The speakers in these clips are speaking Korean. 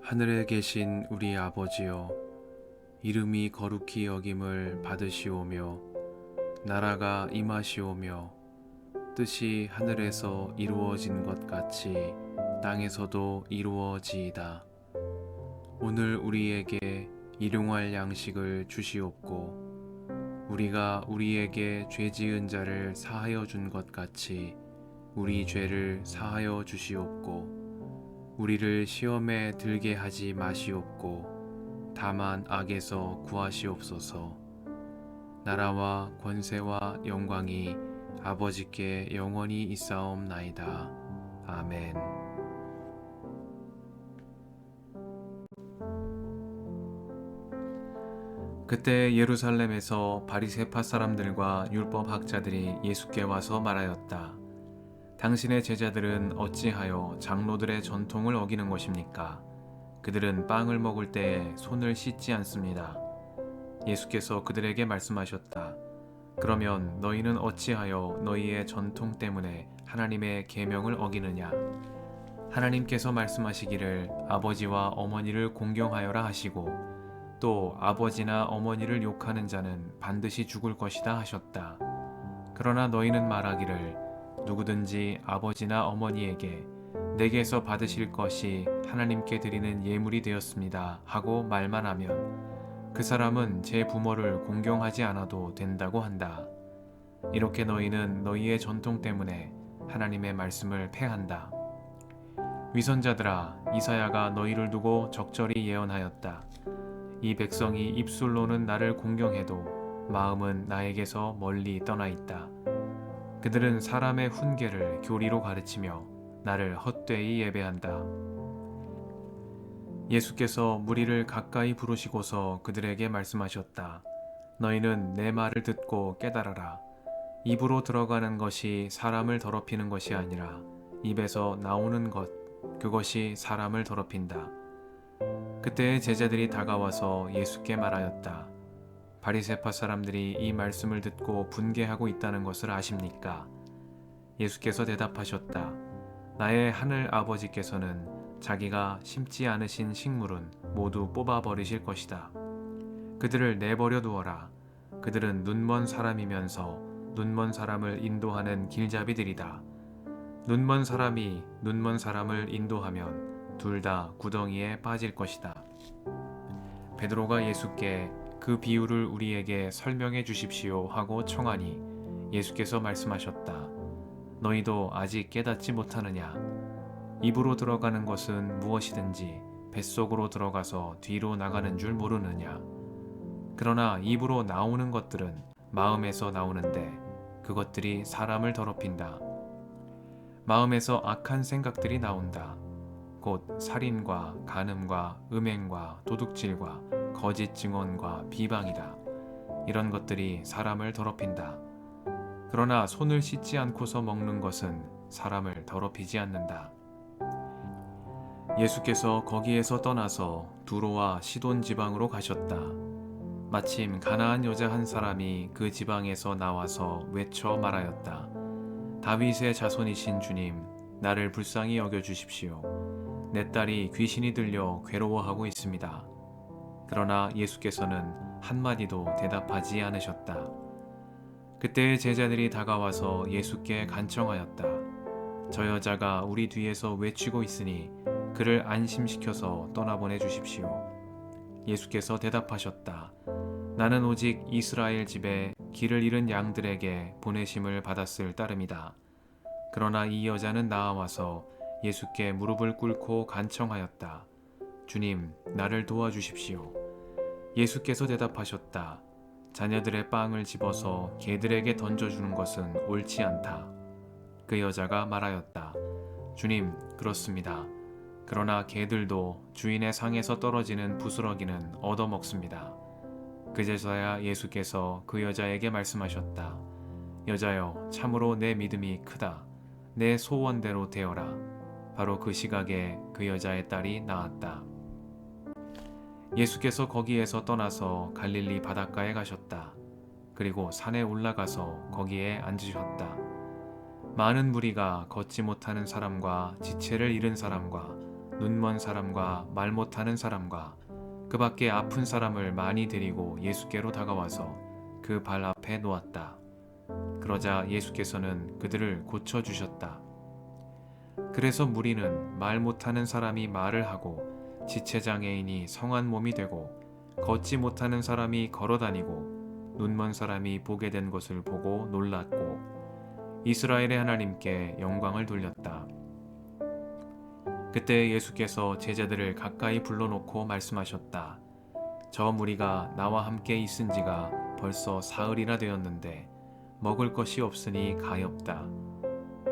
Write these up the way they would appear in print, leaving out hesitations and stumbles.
하늘에 계신 우리 아버지여, 이름이 거룩히 여김을 받으시오며 나라가 임하시오며 뜻이 하늘에서 이루어진 것 같이 땅에서도 이루어지이다. 오늘 우리에게 일용할 양식을 주시옵고 우리가 우리에게 죄 지은 자를 사하여 준 것 같이 우리 죄를 사하여 주시옵고 우리를 시험에 들게 하지 마시옵고 다만 악에서 구하시옵소서. 나라와 권세와 영광이 아버지께 영원히 있사옵나이다. 아멘. 그때 예루살렘에서 바리새파 사람들과 율법 학자들이 예수께 와서 말하였다. 당신의 제자들은 어찌하여 장로들의 전통을 어기는 것입니까? 그들은 빵을 먹을 때에 손을 씻지 않습니다. 예수께서 그들에게 말씀하셨다. 그러면 너희는 어찌하여 너희의 전통 때문에 하나님의 계명을 어기느냐? 하나님께서 말씀하시기를 아버지와 어머니를 공경하여라 하시고 또 아버지나 어머니를 욕하는 자는 반드시 죽을 것이다 하셨다. 그러나 너희는 말하기를 누구든지 아버지나 어머니에게 내게서 받으실 것이 하나님께 드리는 예물이 되었습니다 하고 말만 하면 그 사람은 제 부모를 공경하지 않아도 된다고 한다. 이렇게 너희는 너희의 전통 때문에 하나님의 말씀을 폐한다. 위선자들아, 이사야가 너희를 두고 적절히 예언하였다. 이 백성이 입술로는 나를 공경해도 마음은 나에게서 멀리 떠나 있다. 그들은 사람의 훈계를 교리로 가르치며 나를 헛되이 예배한다. 예수께서 무리를 가까이 부르시고서 그들에게 말씀하셨다. 너희는 내 말을 듣고 깨달아라. 입으로 들어가는 것이 사람을 더럽히는 것이 아니라 입에서 나오는 것, 그것이 사람을 더럽힌다. 그때 제자들이 다가와서 예수께 말하였다. 바리새파 사람들이 이 말씀을 듣고 분개하고 있다는 것을 아십니까? 예수께서 대답하셨다. 나의 하늘 아버지께서는 자기가 심지 않으신 식물은 모두 뽑아버리실 것이다. 그들을 내버려 두어라. 그들은 눈먼 사람이면서 눈먼 사람을 인도하는 길잡이들이다. 눈먼 사람이 눈먼 사람을 인도하면 둘 다 구덩이에 빠질 것이다. 베드로가 예수께 그 비유를 우리에게 설명해 주십시오 하고 청하니 예수께서 말씀하셨다. 너희도 아직 깨닫지 못하느냐? 입으로 들어가는 것은 무엇이든지 뱃속으로 들어가서 뒤로 나가는 줄 모르느냐? 그러나 입으로 나오는 것들은 마음에서 나오는데 그것들이 사람을 더럽힌다. 마음에서 악한 생각들이 나온다. 곧 살인과 간음과 음행과 도둑질과 거짓 증언과 비방이다. 이런 것들이 사람을 더럽힌다. 그러나 손을 씻지 않고서 먹는 것은 사람을 더럽히지 않는다. 예수께서 거기에서 떠나서 두로와 시돈 지방으로 가셨다. 마침 가나안 여자 한 사람이 그 지방에서 나와서 외쳐 말하였다. 다윗의 자손이신 주님, 나를 불쌍히 여겨 주십시오. 내 딸이 귀신이 들려 괴로워하고 있습니다. 그러나 예수께서는 한마디도 대답하지 않으셨다. 그때 제자들이 다가와서 예수께 간청하였다. 저 여자가 우리 뒤에서 외치고 있으니 그를 안심시켜서 떠나보내 주십시오. 예수께서 대답하셨다. 나는 오직 이스라엘 집에 길을 잃은 양들에게 보내심을 받았을 따름이다. 그러나 이 여자는 나아와서 예수께 무릎을 꿇고 간청하였다. 주님, 나를 도와주십시오. 예수께서 대답하셨다. 자녀들의 빵을 집어서 개들에게 던져주는 것은 옳지 않다. 그 여자가 말하였다. 주님, 그렇습니다. 그러나 개들도 주인의 상에서 떨어지는 부스러기는 얻어먹습니다. 그제서야 예수께서 그 여자에게 말씀하셨다. 여자여, 참으로 내 믿음이 크다. 내 소원대로 되어라. 바로 그 시각에 그 여자의 딸이 나았다. 예수께서 거기에서 떠나서 갈릴리 바닷가에 가셨다. 그리고 산에 올라가서 거기에 앉으셨다. 많은 무리가 걷지 못하는 사람과 지체를 잃은 사람과 눈먼 사람과 말 못하는 사람과 그 밖에 아픈 사람을 많이 데리고 예수께로 다가와서 그 발 앞에 놓았다. 그러자 예수께서는 그들을 고쳐주셨다. 그래서 무리는 말 못하는 사람이 말을 하고 지체장애인이 성한 몸이 되고 걷지 못하는 사람이 걸어다니고 눈먼 사람이 보게 된 것을 보고 놀랐고 이스라엘의 하나님께 영광을 돌렸다. 그때 예수께서 제자들을 가까이 불러놓고 말씀하셨다. 저 무리가 나와 함께 있은 지가 벌써 사흘이나 되었는데 먹을 것이 없으니 가엾다.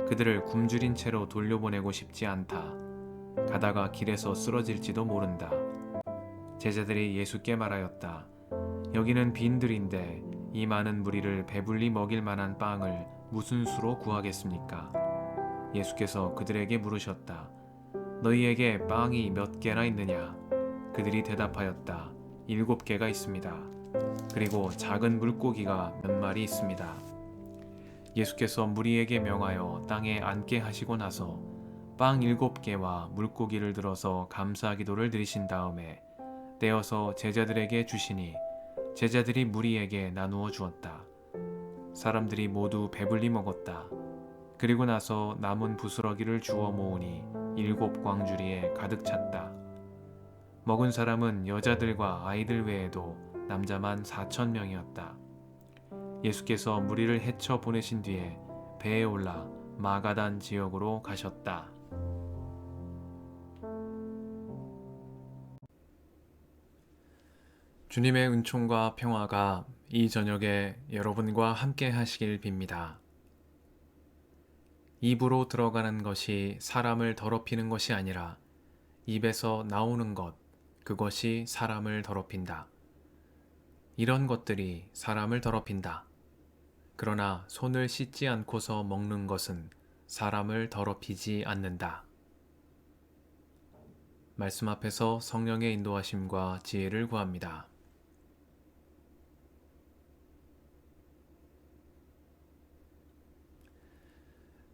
그들을 굶주린 채로 돌려보내고 싶지 않다. 가다가 길에서 쓰러질지도 모른다. 제자들이 예수께 말하였다. 여기는 빈들인데 이 많은 무리를 배불리 먹일 만한 빵을 무슨 수로 구하겠습니까? 예수께서 그들에게 물으셨다. 너희에게 빵이 몇 개나 있느냐? 그들이 대답하였다. 7개가 있습니다. 그리고 작은 물고기가 몇 마리 있습니다. 예수께서 무리에게 명하여 땅에 앉게 하시고 나서 빵 7개와 물고기를 들어서 감사 기도를 드리신 다음에 떼어서 제자들에게 주시니 제자들이 무리에게 나누어 주었다. 사람들이 모두 배불리 먹었다. 그리고 나서 남은 부스러기를 주워 모으니 7광주리에 가득 찼다. 먹은 사람은 여자들과 아이들 외에도 남자만 4,000명이었다. 예수께서 무리를 헤쳐 보내신 뒤에 배에 올라 마가단 지역으로 가셨다. 주님의 은총과 평화가 이 저녁에 여러분과 함께 하시길 빕니다. 입으로 들어가는 것이 사람을 더럽히는 것이 아니라 입에서 나오는 것, 그것이 사람을 더럽힌다. 이런 것들이 사람을 더럽힌다. 그러나 손을 씻지 않고서 먹는 것은 사람을 더럽히지 않는다. 말씀 앞에서 성령의 인도하심과 지혜를 구합니다.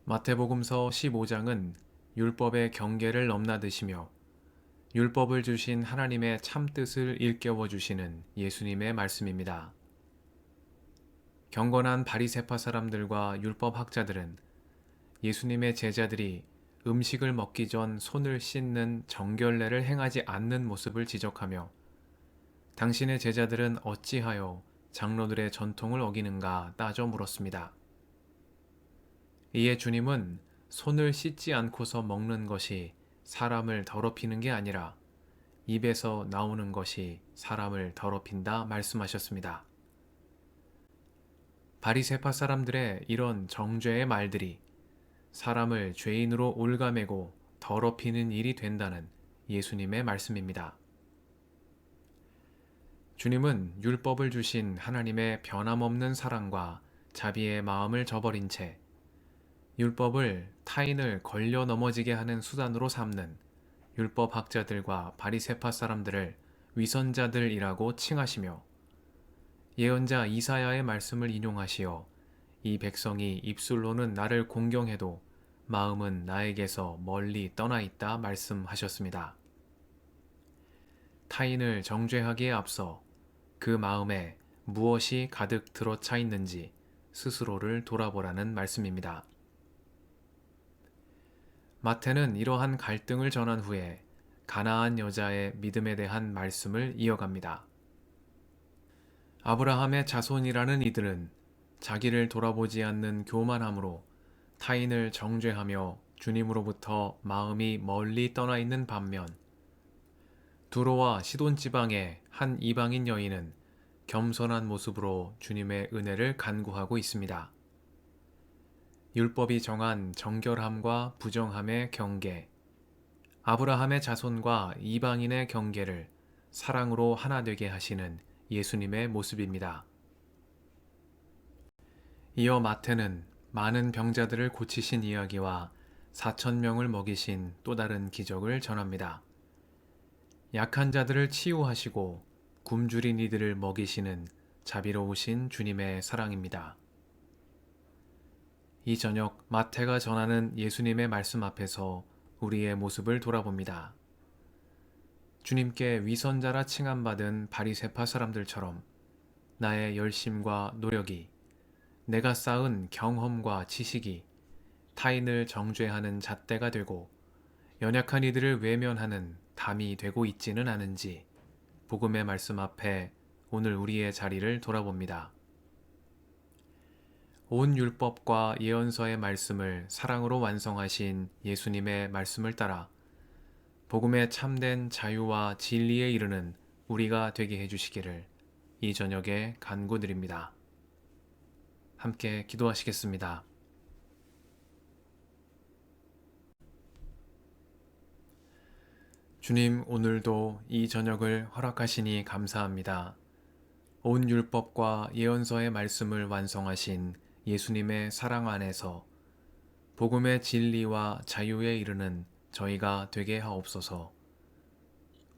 마태복음서 15장은 율법의 경계를 넘나드시며 율법을 주신 하나님의 참뜻을 일깨워 주시는 예수님의 말씀입니다. 경건한 바리새파 사람들과 율법학자들은 예수님의 제자들이 음식을 먹기 전 손을 씻는 정결례를 행하지 않는 모습을 지적하며 당신의 제자들은 어찌하여 장로들의 전통을 어기는가 따져 물었습니다. 이에 주님은 손을 씻지 않고서 먹는 것이 사람을 더럽히는 게 아니라 입에서 나오는 것이 사람을 더럽힌다 말씀하셨습니다. 바리새파 사람들의 이런 정죄의 말들이 사람을 죄인으로 올가매고 더럽히는 일이 된다는 예수님의 말씀입니다. 주님은 율법을 주신 하나님의 변함없는 사랑과 자비의 마음을 저버린 채 율법을 타인을 걸려 넘어지게 하는 수단으로 삼는 율법학자들과 바리새파 사람들을 위선자들이라고 칭하시며 예언자 이사야의 말씀을 인용하시어 이 백성이 입술로는 나를 공경해도 마음은 나에게서 멀리 떠나 있다 말씀하셨습니다. 타인을 정죄하기에 앞서 그 마음에 무엇이 가득 들어차 있는지 스스로를 돌아보라는 말씀입니다. 마태는 이러한 갈등을 전한 후에 가나안 여자의 믿음에 대한 말씀을 이어갑니다. 아브라함의 자손이라는 이들은 자기를 돌아보지 않는 교만함으로 타인을 정죄하며 주님으로부터 마음이 멀리 떠나 있는 반면 두로와 시돈 지방의 한 이방인 여인은 겸손한 모습으로 주님의 은혜를 간구하고 있습니다. 율법이 정한 정결함과 부정함의 경계, 아브라함의 자손과 이방인의 경계를 사랑으로 하나 되게 하시는 예수님의 모습입니다. 이어 마태는 많은 병자들을 고치신 이야기와 4,000명을 먹이신 또 다른 기적을 전합니다. 약한 자들을 치유하시고 굶주린 이들을 먹이시는 자비로우신 주님의 사랑입니다. 이 저녁 마태가 전하는 예수님의 말씀 앞에서 우리의 모습을 돌아봅니다. 주님께 위선자라 칭함받은 바리새파 사람들처럼 나의 열심과 노력이, 내가 쌓은 경험과 지식이 타인을 정죄하는 잣대가 되고 연약한 이들을 외면하는 담이 되고 있지는 않은지 복음의 말씀 앞에 오늘 우리의 자리를 돌아봅니다. 온 율법과 예언서의 말씀을 사랑으로 완성하신 예수님의 말씀을 따라 복음의 참된 자유와 진리에 이르는 우리가 되게 해주시기를 이 저녁에 간구드립니다. 함께 기도하시겠습니다. 주님, 오늘도 이 저녁을 허락하시니 감사합니다. 온 율법과 예언서의 말씀을 완성하신 예수님의 사랑 안에서 복음의 진리와 자유에 이르는 저희가 되게 하옵소서.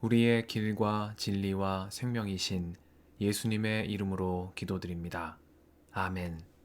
우리의 길과 진리와 생명이신 예수님의 이름으로 기도드립니다. 아멘.